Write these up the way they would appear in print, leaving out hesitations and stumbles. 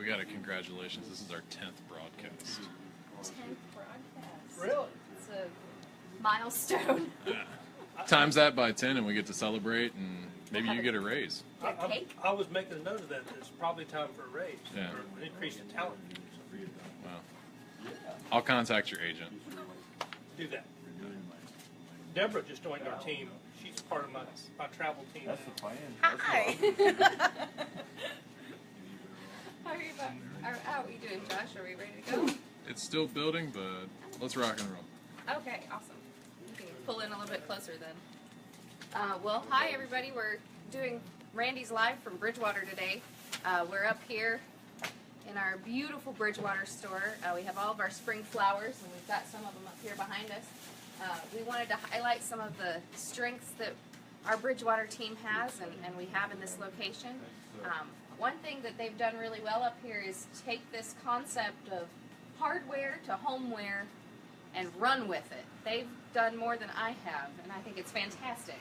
got a congratulations. This is our 10th broadcast. 10th broadcast. Really? It's a milestone. Yeah. Times that by 10 and we get to celebrate, and maybe you get a raise. Cake? I was making a note of that. It's probably time for a raise, Yeah. or an increase in talent. Wow. I'll contact your agent. Do that. Deborah just joined our team. She's part of my travel team. That's the plan. Hi. How are you doing, Josh? Are we ready to go? It's still building, but let's rock and roll. Okay, awesome. You can pull in a little bit closer then. Well, hi everybody. We're doing Randy's Live from Bridgewater today. We're up here in our beautiful Bridgewater store. We have all of our spring flowers, and we've got some of them up here behind us. We wanted to highlight some of the strengths that our Bridgewater team has and we have in this location. One thing that they've done really well up here is take this concept of hardware to homeware and run with it. They've done more than I have, and I think it's fantastic.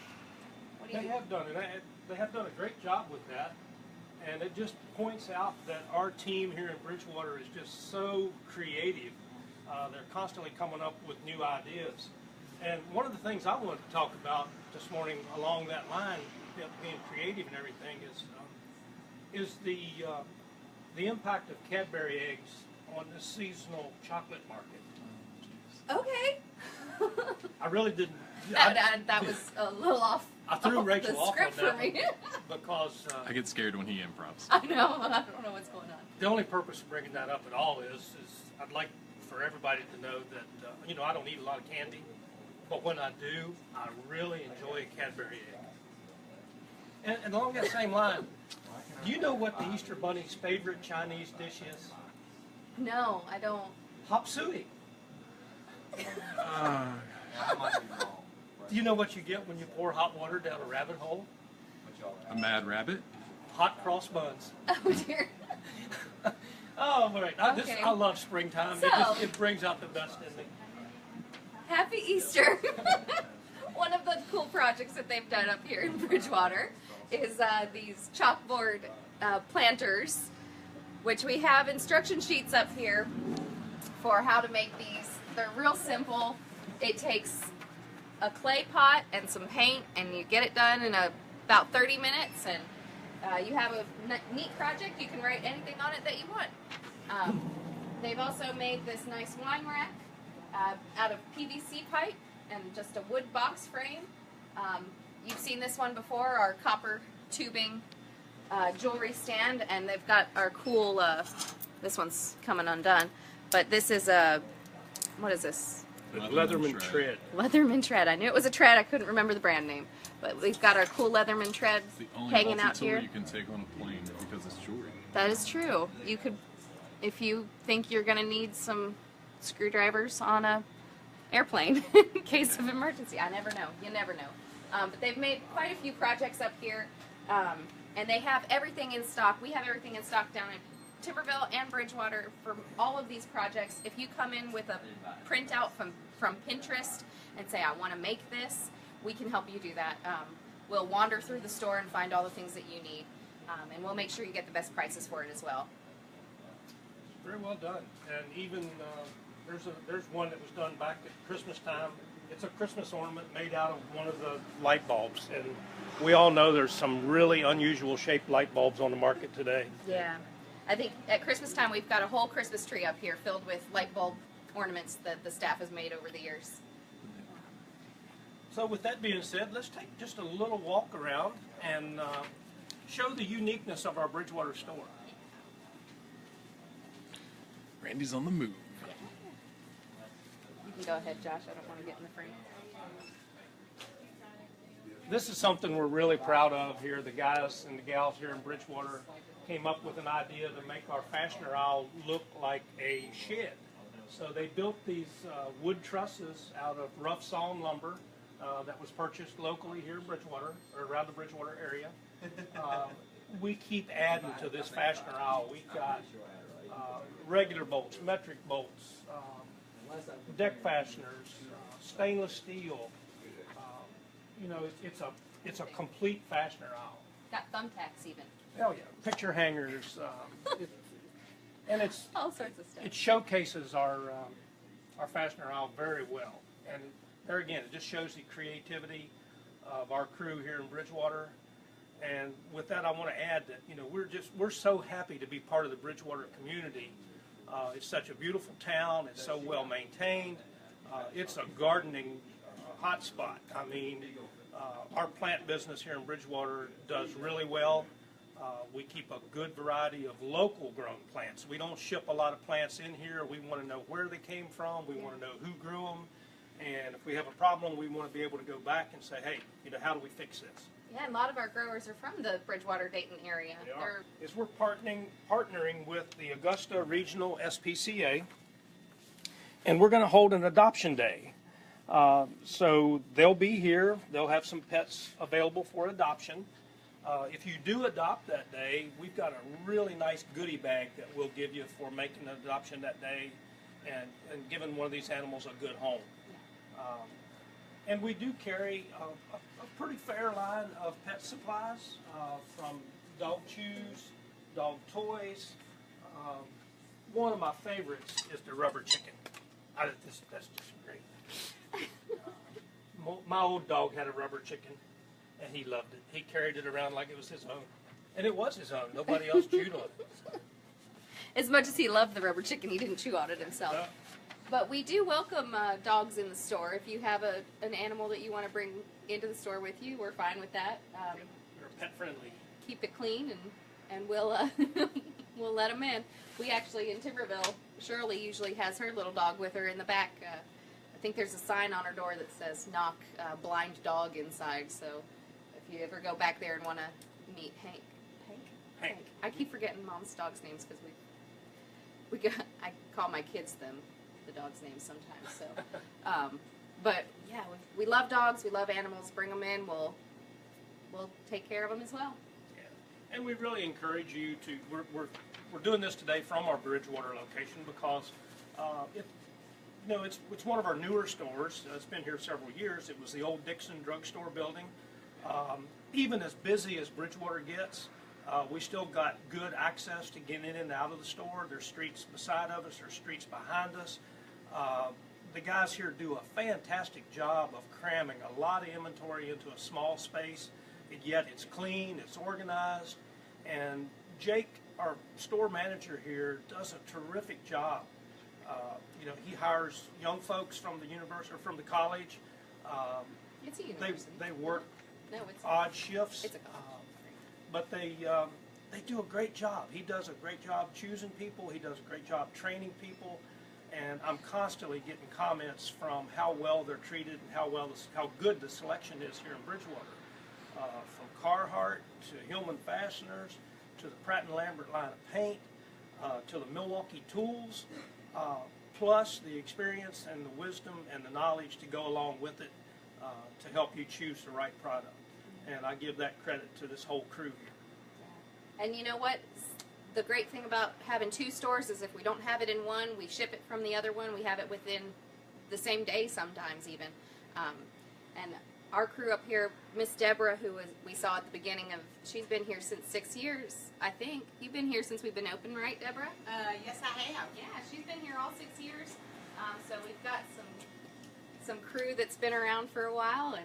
What do you They think? have done it. They have done a great job with that, and it just points out that our team here in Bridgewater is just so creative. They're constantly coming up with new ideas. And one of the things I wanted to talk about this morning along that line, being creative and everything, is the impact of Cadbury eggs on the seasonal chocolate market. Okay. I really didn't. That was a little off. I threw off Rachel the off on script that for me. because I get scared when he improvs. I know. I don't know what's going on. the only purpose of bringing that up at all is I'd like for everybody to know that I don't eat a lot of candy, but when I do, I really enjoy a Cadbury egg. And along that same line, do you know what the Easter Bunny's favorite Chinese dish is? No, I don't. Hop suey. I might be wrong. Do you know what you get when you pour hot water down a rabbit hole? A mad rabbit? Hot cross buns. Oh dear. Oh, right. Okay. I love springtime. So- It brings out the best in me. Happy Easter. One of the cool projects that they've done up here in Bridgewater is these chalkboard planters, which we have instruction sheets up here for how to make these. They're real simple. It takes a clay pot and some paint, and you get it done in about 30 minutes, and you have a neat project. You can write anything on it that you want. They've also made this nice wine rack out of PVC pipe and just a wood box frame. You've seen this one before, our copper tubing jewelry stand, and they've got our cool, this one's coming undone, but this is a, what is this? Leatherman tread. Leatherman tread. I knew it was a tread, I couldn't remember the brand name. But we've got our cool Leatherman tread It's the only hanging out multi-tool here. you can take on a plane because it's jewelry. That is true. You could, if you think you're going to need some screwdrivers on a airplane in case of emergency. I never know. You never know. But they've made quite a few projects up here, and they have everything in stock. We have everything in stock down in Timberville and Bridgewater for all of these projects. If you come in with a printout from Pinterest and say, I want to make this, we can help you do that. We'll wander through the store and find all the things that you need, and we'll make sure you get the best prices for it as well. Very well done. And even there's one that was done back at Christmas time. It's a Christmas ornament made out of one of the light bulbs. And we all know there's some really unusual shaped light bulbs on the market today. Yeah. I think at Christmas time we've got a whole Christmas tree up here filled with light bulb ornaments that the staff has made over the years. So with that being said, let's take just a little walk around and show the uniqueness of our Bridgewater store. Randy's on the move. You can go ahead, Josh. I don't want to get in the frame. This is something we're really proud of here. The guys and the gals here in Bridgewater came up with an idea to make our fastener aisle look like a shed. So they built these wood trusses out of rough sawn lumber that was purchased locally here in Bridgewater, or around the Bridgewater area. We keep adding to this fastener aisle. We've got regular bolts, metric bolts, deck fasteners, stainless steel. It's a complete fastener aisle. Got thumbtacks even. Hell yeah! Picture hangers. And it's all sorts of stuff. it showcases our fastener aisle very well. And there again, it just shows the creativity of our crew here in Bridgewater. And with that, I want to add that, you know, we're so happy to be part of the Bridgewater community. It's such a beautiful town. It's so well maintained. It's a gardening hotspot. I mean, our plant business here in Bridgewater does really well. We keep a good variety of local grown plants. We don't ship a lot of plants in here. We want to know where they came from. We want to know who grew them. And if we have a problem, we want to be able to go back and say, hey, you know, how do we fix this? Yeah, and a lot of our growers are from the Bridgewater, Dayton area. They are. We're partnering with the Augusta Regional SPCA, and we're going to hold an adoption day. So they'll be here. They'll have some pets available for adoption. If you do adopt that day, we've got a really nice goodie bag that we'll give you for making an adoption that day and giving one of these animals a good home. And we do carry a pretty fair line of pet supplies, from dog chews, dog toys. One of my favorites is the rubber chicken. That's just great. My old dog had a rubber chicken, and he loved it. He carried it around like it was his own. And it was his own. Nobody else chewed on it. As much as he loved the rubber chicken, he didn't chew on it himself. But we do welcome dogs in the store. If you have an animal that you want to bring into the store with you, we're fine with that. They're pet friendly. Keep it clean, and we'll we'll let them in. We actually, in Timberville, Shirley usually has her little dog with her in the back. I think there's a sign on her door that says "Knock blind dog inside." So if you ever go back there and want to meet Hank. I keep forgetting Mom's dog's names because I call my kids the dog's names sometimes. So, but yeah, we love dogs. We love animals. Bring them in. We'll take care of them as well. Yeah. And we really encourage you to. We're doing this today from our Bridgewater location because it's one of our newer stores. It's been here several years. It was the old Dixon drugstore building. Even as busy as Bridgewater gets, we still got good access to get in and out of the store. There's streets beside of us. There's streets behind us. The guys here do a fantastic job of cramming a lot of inventory into a small space, and yet it's clean, it's organized, and Jake, our store manager here, does a terrific job. He hires young folks from the university or from the college. It's a university. They work it's odd shifts, it's a but they do a great job. He does a great job choosing people. He does a great job training people. And I'm constantly getting comments from how well they're treated and how good the selection is here in Bridgewater. From Carhartt to Hillman Fasteners to the Pratt & Lambert line of paint to the Milwaukee tools, plus the experience and the wisdom and the knowledge to go along with it to help you choose the right product. And I give that credit to this whole crew here. And you know what? The great thing about having two stores is if we don't have it in one, we ship it from the other one. We have it within the same day sometimes even. And our crew up here, Miss Deborah, we saw at the beginning of, she's been here since 6 years, I think. You've been here since we've been open, right, Deborah? Yes, I have. Yeah, she's been here all 6 years. So we've got some crew that's been around for a while,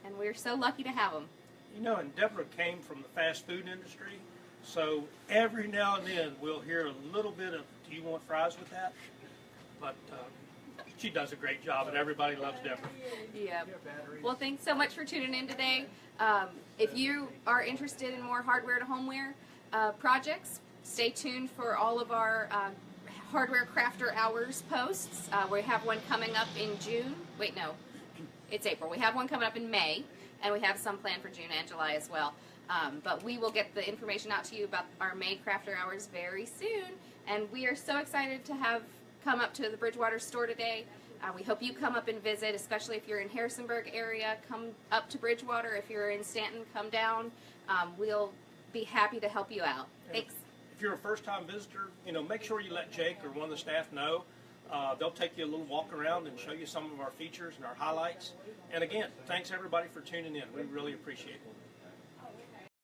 and we're so lucky to have them. And Deborah came from the fast food industry. So every now and then we'll hear a little bit of, do you want fries with that? But she does a great job, and everybody loves Deborah. Yeah. Well, thanks so much for tuning in today. If you are interested in more hardware to homeware projects, stay tuned for all of our Hardware Crafter Hours posts. We have one coming up in June. Wait, no. It's April. We have one coming up in May, and we have some planned for June and July as well. But we will get the information out to you about our May Crafter Hours very soon. And we are so excited to have come up to the Bridgewater store today. We hope you come up and visit, especially if you're in Harrisonburg area. Come up to Bridgewater. If you're in Stanton, come down. We'll be happy to help you out. Thanks. If you're a first-time visitor, make sure you let Jake or one of the staff know. They'll take you a little walk around and show you some of our features and our highlights. And again, thanks everybody for tuning in. We really appreciate it.